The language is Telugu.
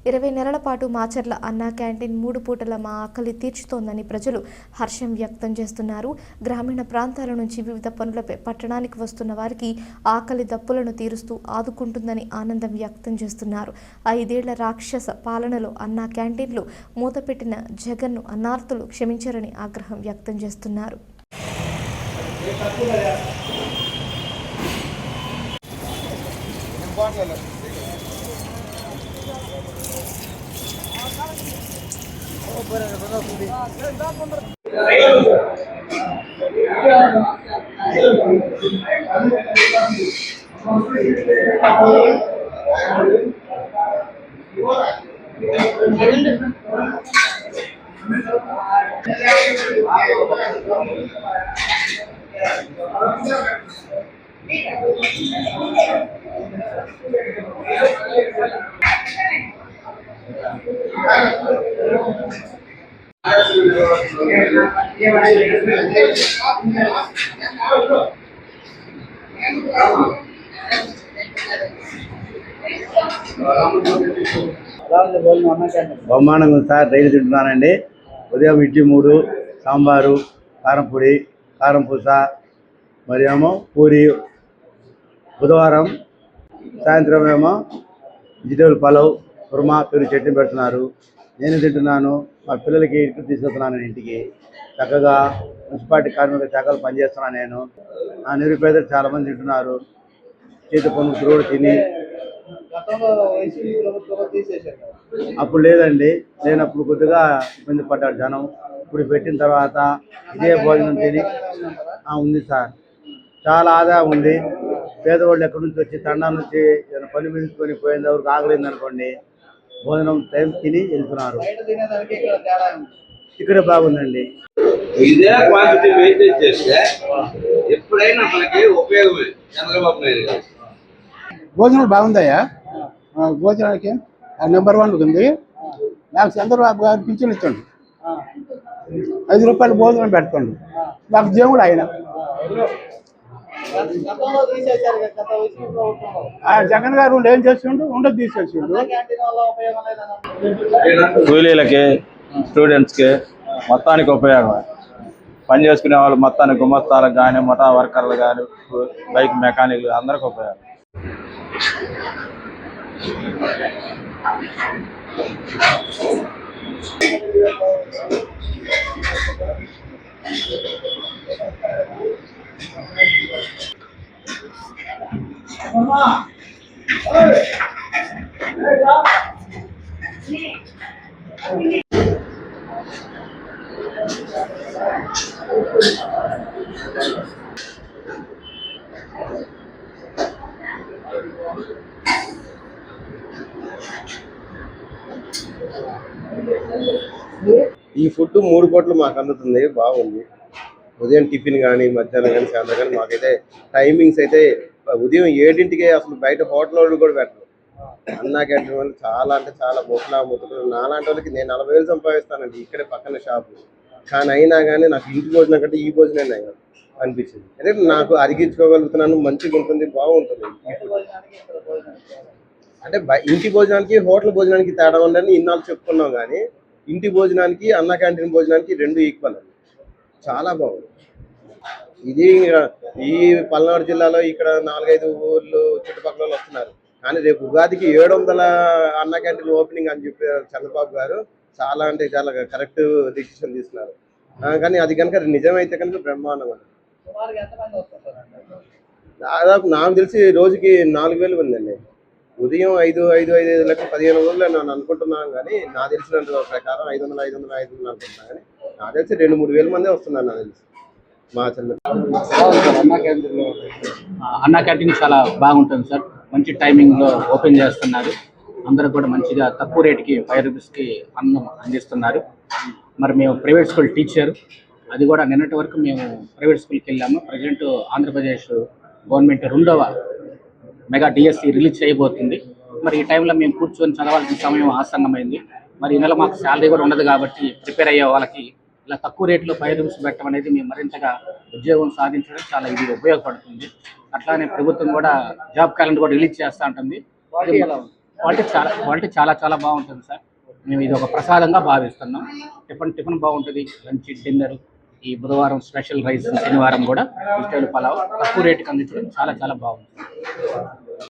20 నెలల పాటు మాచర్ల అన్నా క్యాంటీన్ 3 పూటల మా ఆకలి తీర్చుతోందని ప్రజలు హర్షం వ్యక్తం చేస్తున్నారు. గ్రామీణ ప్రాంతాల నుంచి వివిధ పనులపై పట్టణానికి వస్తున్న వారికి ఆకలి దప్పులను తీరుస్తూ ఆదుకుంటుందని ఆనందం వ్యక్తం చేస్తున్నారు. 5 ఏళ్ల రాక్షస పాలనలో అన్నా క్యాంటీన్లు మూతపెట్టిన జగన్ను అన్నార్తులు క్షమించరని ఆగ్రహం వ్యక్తం చేస్తున్నారు. బ్రహ్మాండంగా సార్ డైలీ తింటున్నానండి. ఉదయం ఇడ్లీ 3, సాంబారు, కారం పొడి, కారం పూస, మరి ఏమో పూరి. బుధవారం సాయంత్రం ఏమో వెజిటేబుల్ పలావ్, కుర్మా, పెరుగు చట్నీ పెడుతున్నారు. నేను తింటున్నాను. మా పిల్లలకి ఇంటికి తీసుకెళ్తున్నాను. ఇంటికి చక్కగా మున్సిపాలిటీ కార్మిక శాఖలు పనిచేస్తున్నాను. నేను నా నిరుపేదలు చాలామంది తింటున్నారు. చేతి పనులు కూడా తిని. అప్పుడు లేదండి, లేనప్పుడు కొద్దిగా ఇబ్బంది పడ్డాడు జనం. ఇప్పుడు పెట్టిన తర్వాత ఇదే భోజనం తిని ఉంది సార్. చాలా ఆదాయం ఉంది. పేదవాళ్ళు ఎక్కడి నుంచి వచ్చి తండా నుంచి ఏదైనా పని మించుకొని పోయిన ఎవరికి ఆగలేదు అనుకోండి, భోజనం టైం తిని వెళ్తున్నారు. ఇక్కడ బాగుందండి. ఇదే క్వాంటిటీ మెయింటైన్ చేస్తే ఎప్పుడైనా మనకి ఉపయోగమే. చంద్రబాబు నాయుడు గారు భోజనం బాగుందయ్యా. భోజనానికి నెంబర్ 1 ఉంది. నాకు చంద్రబాబు గారు పింఛన్ ఇచ్చండి, 5 రూపాయలు భోజనం పెట్టుకోండి. నాకు దేవుడు ఆయన. జగన్ గారు ఏం చేసిండు, ఉండదు తీసేసిండు. కూలీలకి, స్టూడెంట్స్కి మొత్తానికి ఉపయోగం. పని చేసుకునే వాళ్ళు మొత్తానికి గుమస్తాలకు కానీ, మొటా వర్కర్లు కానీ, బైక్ మెకానిక్లు అందరికి ఉపయోగం. ఈ ఫుడ్ 3 పూటలు మాకు అందుతుంది. బాగుంది. ఉదయం టిఫిన్ కానీ, మధ్యాహ్నం కానీ, సాయంత్రం కానీ మాకైతే టైమింగ్స్ అయితే ఉదయం 7ంటికే అసలు బయట హోటల్ వాళ్ళు కూడా పెట్టరు. అన్నా క్యాంటీన్ వాళ్ళు చాలా అంటే చాలా ముతకలు నాలాంటి వాళ్ళకి నేను 40,000 సంపాదిస్తానండి ఇక్కడే పక్కన షాపు. కానీ అయినా కానీ నాకు ఇంటి భోజనం కంటే ఈ భోజనం అనిపించింది. అంటే నాకు అరిగించుకోగలుగుతున్నాను, మంచిగా ఉంటుంది, బాగుంటుంది. అంటే ఇంటి భోజనానికి హోటల్ భోజనానికి తేడా ఉందని ఇన్నాళ్ళు చెప్పుకున్నాం. కానీ ఇంటి భోజనానికి అన్నా క్యాంటీన్ భోజనానికి 2 ఈక్వల్ అండి. చాలా బాగుంది. ఇది ఈ పల్నాడు జిల్లాలో ఇక్కడ 4-5 ఊర్లు చుట్టుపక్కల వస్తున్నారు. కానీ రేపు ఉగాదికి 700 అన్నా క్యాంటీన్ ఓపెనింగ్ అని చెప్పారు చంద్రబాబు గారు. చాలా అంటే చాలా కరెక్ట్ డిసిషన్ తీసుకున్నారు. కానీ అది కనుక నిజమైతే కనుక బ్రహ్మాండం. దాదాపు నాకు తెలిసి రోజుకి 4,000 ఉందండి. ఉదయం 5 లక్షలు 15 రోజులు నేను అనుకుంటున్నాను. కానీ నాకు తెలిసినంత ప్రకారం 500 అనుకుంటున్నాను. కానీ నాకు తెలిసి 2-3 వేల మంది వస్తున్నారు నాకు తెలిసి మా చెల్లె. అన్నా క్యాంటీన్ చాలా బాగుంటుంది సార్. మంచి టైమింగ్లో ఓపెన్ చేస్తున్నారు. అందరూ కూడా మంచిగా తక్కువ రేటుకి 5 రూపీస్కి అన్నం అందిస్తున్నారు. మరి మేము ప్రైవేట్ స్కూల్ టీచర్, అది కూడా నిన్నటి వరకు మేము ప్రైవేట్ స్కూల్కి వెళ్ళాము. ప్రజెంట్ ఆంధ్రప్రదేశ్ గవర్నమెంట్ 2వ మెగా డిఎస్సి రిలీజ్ చేయబోతుంది. మరి ఈ టైంలో మేము కూర్చొని చదవాల్సిన సమయం ఆసన్నమైంది. మరి ఈ నెల మాకు శాలరీ కూడా ఉండదు కాబట్టి ప్రిపేర్ అయ్యే వాళ్ళకి ఇలా తక్కువ రేట్లో 5 రూపీస్ పెట్టడం అనేది మేము మరింతగా ఉద్యోగం సాధించడం చాలా ఇది ఉపయోగపడుతుంది. అట్లానే ప్రభుత్వం కూడా జాబ్ క్యాలెండర్ కూడా రిలీజ్ చేస్తూ ఉంటుంది. క్వాలిటీ చాలా చాలా బాగుంటుంది సార్. మేము ఇది ఒక ప్రసాదంగా భావిస్తున్నాం. టిఫిన్ బాగుంటుంది, లంచ్, డిన్నర్. ఈ బుధవారం స్పెషల్ రైస్, శనివారం కూడా వెజిటేబుల్ పలావ్ తక్కువ రేటుకి అందించడం చాలా చాలా బాగుంటుంది.